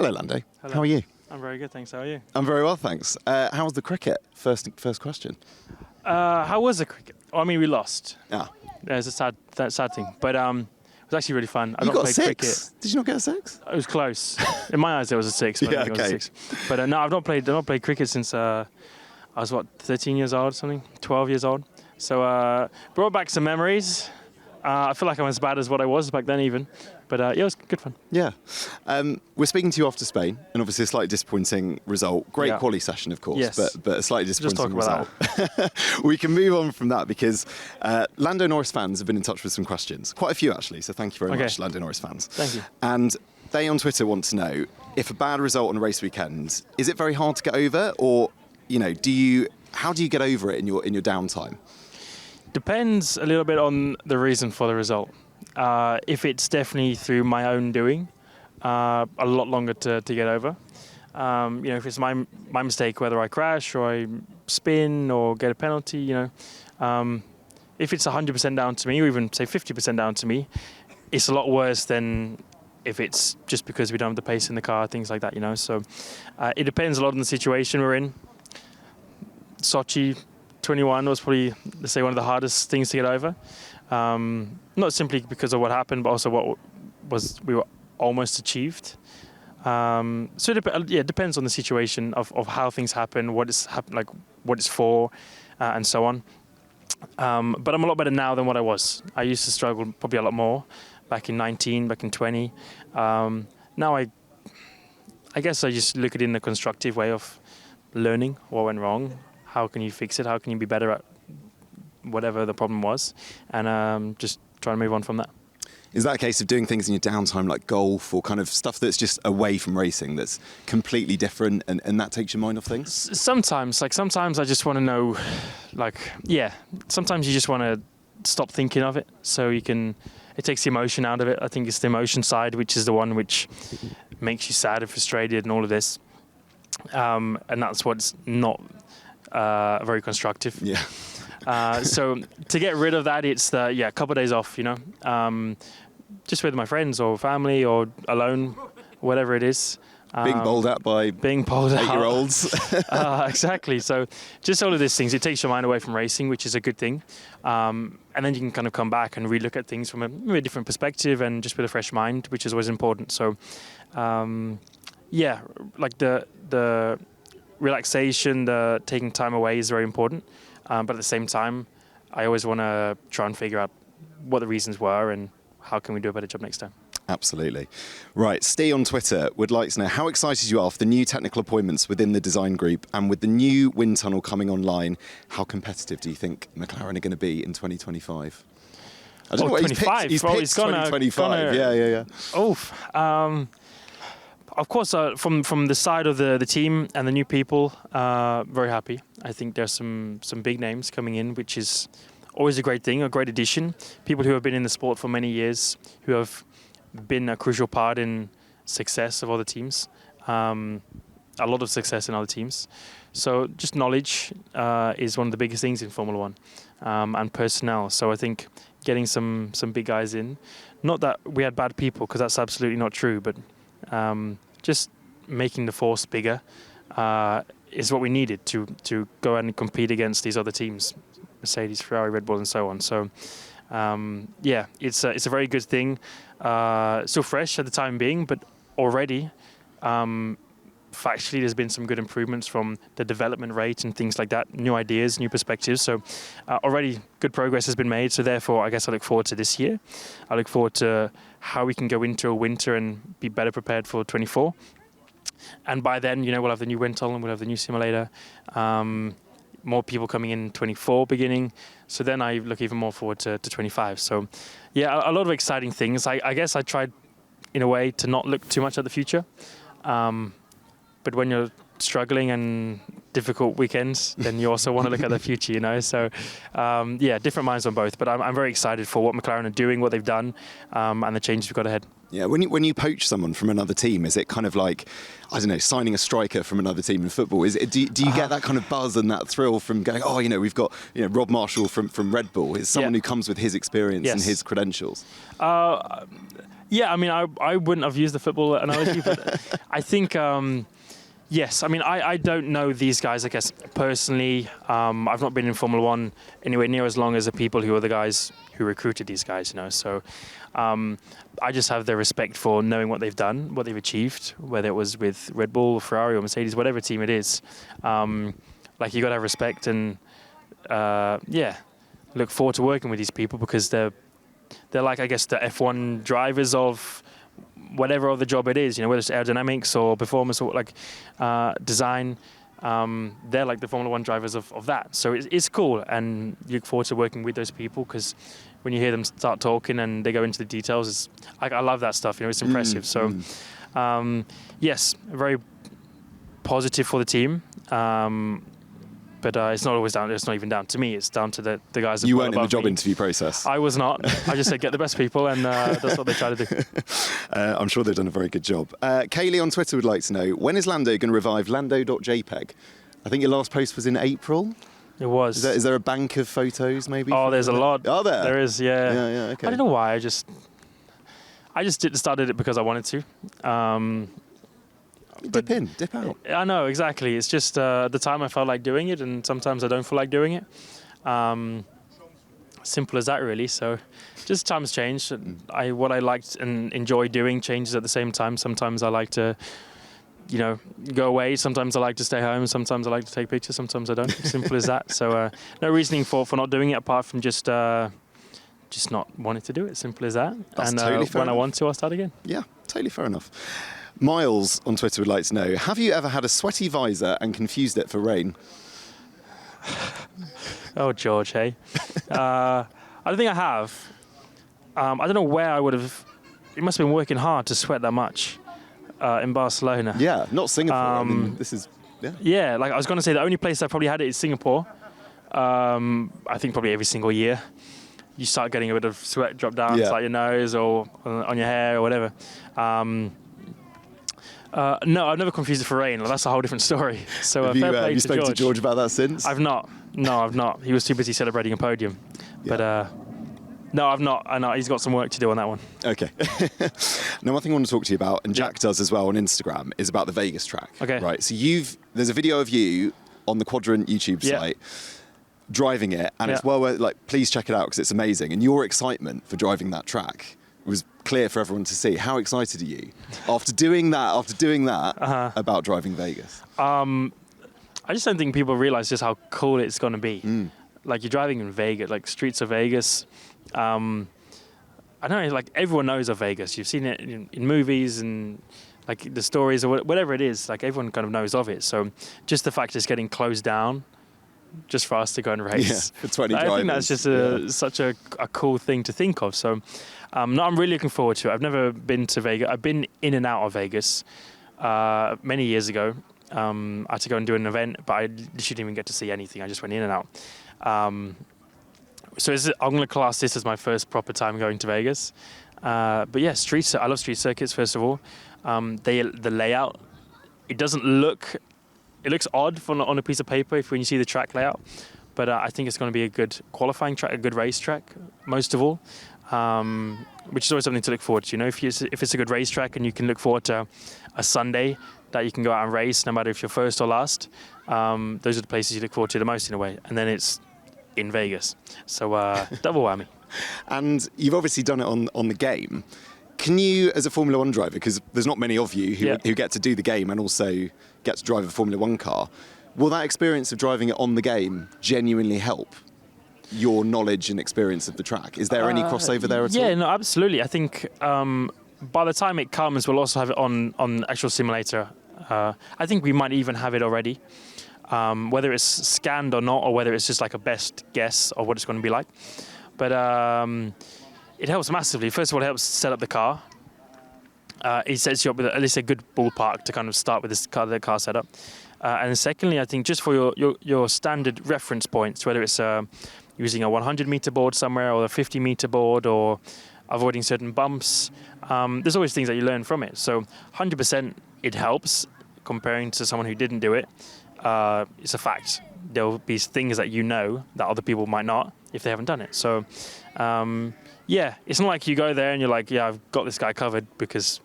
Hello, Lando. Hello. How are you? I'm very good, thanks. How are you? I'm very well, thanks. How was the cricket? First question. How was the cricket? Oh, I mean, we lost. Ah, It's a sad thing, but it was actually really fun. I you don't got a play 6. cricket. Did you not get a 6? It was close. In my eyes, it was a 6. But Yeah, I think it was okay. a 6. But no, I've not played cricket since I was 13 years old, or something, 12 years old. So brought back some memories. I feel like I'm as bad as what I was back then, even. But yeah, it was good fun. Yeah. We're speaking to you after Spain, and obviously a slightly disappointing result. Great quali session, of course, Yes. but a slightly disappointing Just talk result. about We can move on from that because Lando Norris fans have been in touch with some questions. Quite a few, actually, so thank you very much, Lando Norris fans. Thank you. And they on Twitter want to know, if a bad result on a race weekend, is it very hard to get over? Or, how do you get over it in your downtime? Depends a little bit on the reason for the result. If it's definitely through my own doing, a lot longer to get over. If it's my mistake, whether I crash or I spin or get a penalty, if it's 100% down to me, or even say 50% down to me, it's a lot worse than if it's just because we don't have the pace in the car, things like that, So it depends a lot on the situation we're in. Sochi 21 was probably, let's say, one of the hardest things to get over. Not simply because of what happened, but also what we were almost achieved. So it depends on the situation of how things happen, what it's for, and so on. But I'm a lot better now than what I was. I used to struggle probably a lot more back in 19, back in 20. Now I guess I just look at it in a constructive way of learning what went wrong. How can you fix it? How can you be better at whatever the problem was? And just try and move on from that. Is that a case of doing things in your downtime like golf or kind of stuff that's just away from racing that's completely different and that takes your mind off things? Sometimes I just want to know, sometimes you just want to stop thinking of it so it takes the emotion out of it. I think it's the emotion side, which is the one which makes you sad and frustrated and all of this. And that's what's not very constructive. Yeah. So to get rid of that, it's a couple of days off, just with my friends or family or alone, whatever it is. Being bowled at by 8-year-olds. Exactly. So just all of these things, it takes your mind away from racing, which is a good thing. And then you can kind of come back and relook at things from a different perspective and just with a fresh mind, which is always important. So, like the relaxation, the taking time away is very important. But at the same time, I always want to try and figure out what the reasons were and how can we do a better job next time. Absolutely. Right, Steve on Twitter would like to know how excited you are for the new technical appointments within the design group, and with the new wind tunnel coming online, how competitive do you think McLaren are going to be in 2025? I don't know what 25. He's picked 2025. Yeah. Of course, from the side of the team and the new people, very happy. I think there's some big names coming in, which is always a great thing, a great addition. People who have been in the sport for many years, who have been a crucial part in success of other teams, a lot of success in other teams. So just knowledge is one of the biggest things in Formula One, and personnel. So I think getting some big guys in, not that we had bad people, because that's absolutely not true, but just making the force bigger is what we needed to go and compete against these other teams, Mercedes, Ferrari, Red Bull, and so on. So it's a very good thing. Still fresh at the time being, but already factually there's been some good improvements from the development rate and things like that, new ideas, new perspectives. So already good progress has been made. So therefore, I guess I look forward to this year. I look forward to how we can go into a winter and be better prepared for 24. And by then, we'll have the new wind tunnel and we'll have the new simulator. More people coming in 24 beginning. So then I look even more forward to 25. So yeah, a lot of exciting things. I guess I tried in a way to not look too much at the future. But when you're struggling and difficult weekends, then you also want to look at the future, So, different minds on both. But I'm very excited for what McLaren are doing, what they've done, and the changes we've got ahead. Yeah, when you poach someone from another team, is it kind of like, I don't know, signing a striker from another team in football? Is it, do you get that kind of buzz and that thrill from going, oh, we've got Rob Marshall from Red Bull? Is someone who comes with his experience and his credentials? Yeah, I mean, I wouldn't have used the football analogy, but I think, yes. I mean, I don't know these guys, I guess, personally. I've not been in Formula One anywhere near as long as the people who are the guys who recruited these guys, So I just have their respect for knowing what they've done, what they've achieved, whether it was with Red Bull, Ferrari, or Mercedes, whatever team it is. Like, you got to have respect and, look forward to working with these people because they're like, I guess, the F1 drivers of whatever other job it is, whether it's aerodynamics or performance or like design. They're like the Formula One drivers of that. So it's cool, and you look forward to working with those people because when you hear them start talking and they go into the details, I love that stuff. It's impressive. So yes, very positive for the team. But it's not always down. It's not even down to me. It's down to the guys. You weren't in the job interview process. I was not. I just said get the best people, and that's what they try to do. I'm sure they've done a very good job. Kaylee on Twitter would like to know, when is Lando going to revive Lando.jpg? I think your last post was in April. It was. Is there a bank of photos maybe? Oh, there's a lot. Are there? There is. Yeah. Yeah. Okay. I don't know why. I just started it because I wanted to. Dip out. I know, exactly. It's just the time I felt like doing it, and sometimes I don't feel like doing it. Simple as that, really. So just times change. What I liked and enjoy doing changes at the same time. Sometimes I like to, go away. Sometimes I like to stay home. Sometimes I like to take pictures. Sometimes I don't. Simple as that. So no reasoning for not doing it apart from just not wanting to do it. Simple as that. That's and totally fair when enough. I want to, I'll start again. Yeah, totally fair enough. Miles on Twitter would like to know, have you ever had a sweaty visor and confused it for rain? Oh, George, hey. I don't think I have. I don't know where I would have... It must have been working hard to sweat that much in Barcelona. Yeah, not Singapore. I mean, this is... Yeah. Yeah, like I was going to say, the only place I probably had it is Singapore. I think probably every single year. You start getting a bit of sweat drop down like your nose or on your hair or whatever. No, I've never confused it for rain. Well, that's a whole different story. So have you spoken to George about that since? I've not. No, I've not. He was too busy celebrating a podium. Yeah. But no, I've not. I know he's got some work to do on that one. Okay. Now, one thing I want to talk to you about, and Jack does as well on Instagram, is about the Vegas track. Okay. Right. So there's a video of you on the Quadrant YouTube site driving it, and it's well worth, please check it out because it's amazing. And your excitement for driving that track was clear for everyone to see. How excited are you after doing that about driving Vegas? I just don't think people realize just how cool it's going to be. Like, you're driving in Vegas, like streets of Vegas. I don't know, like everyone knows of Vegas. You've seen it in movies and like the stories or whatever it is. Like, everyone kind of knows of it. So just the fact it's getting closed down just for us to go and race. Yeah, for 20 I drivers. think that's just such a cool thing to think of. So no, I'm really looking forward to it. I've never been to Vegas. I've been in and out of Vegas many years ago. I had to go and do an event, but I literally didn't even get to see anything. I just went in and out. So I'm going to class this as my first proper time going to Vegas. But yeah, I love street circuits, first of all. The layout, it looks odd on a piece of paper when you see the track layout. But I think it's going to be a good qualifying track, a good race track, most of all. Which is always something to look forward to. If it's a good racetrack and you can look forward to a Sunday that you can go out and race, no matter if you're first or last, those are the places you look forward to the most in a way. And then it's in Vegas. So double whammy. And you've obviously done it on the game. Can you, as a Formula One driver, because there's not many of you who get to do the game and also get to drive a Formula One car, will that experience of driving it on the game genuinely help your knowledge and experience of the track? Is there any crossover there at all? Yeah, no, absolutely. I think by the time it comes, we'll also have it on actual simulator. I think we might even have it already, whether it's scanned or not, or whether it's just like a best guess of what it's going to be like. But it helps massively. First of all, it helps set up the car. It sets you up with at least a good ballpark to kind of start with the car setup. And secondly, I think just for your standard reference points, whether it's using a 100-meter board somewhere or a 50-meter board or avoiding certain bumps. There's always things that you learn from it. So 100% it helps comparing to someone who didn't do it. It's a fact. There will be things that you know that other people might not if they haven't done it. So, yeah, it's not like you go there and you're like, yeah, I've got this guy covered, because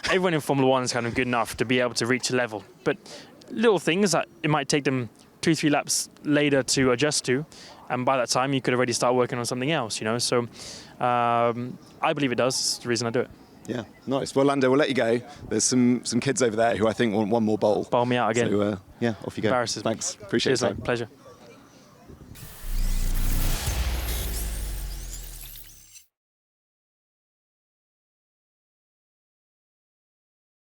everyone in Formula One is kind of good enough to be able to reach a level. But little things that it might take them 2-3 laps later to adjust to, and by that time you could already start working on something else, you know. So I believe it does. It's the reason I do it. Yeah, nice. Well, Lando, we'll let you go. There's some kids over there who I think want one more bowl. Bowl me out again. So, yeah, off you go. Embarrasses me. Thanks. Appreciate Cheers, it. mate. Pleasure.